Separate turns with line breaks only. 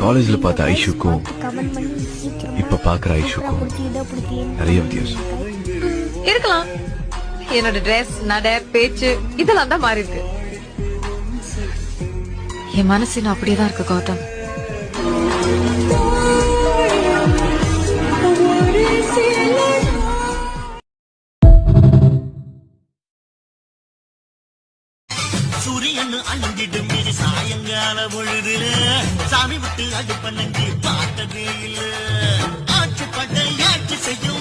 காலேஜ்ல பார்த்த ஐஷுக்கும் இப்ப பாக்குற ஐஷுக்கும் நிறைய வித்தியாசம்
இருக்கலாம். என்னோட ட்ரெஸ், நட, பேச்சு இதெல்லாம் தான் மாறி இருக்கு. என் மனசு இன்னும் அப்படியேதான் இருக்கு கௌதம்.
சூரியன் அணிஞ்சிடும் சாயங்கால பொழுதுல சாமி விட்டு அடுப்ப நஞ்சி பார்த்ததே இல்ல ஆட்சி பட்ட ஆட்சி செய்யும்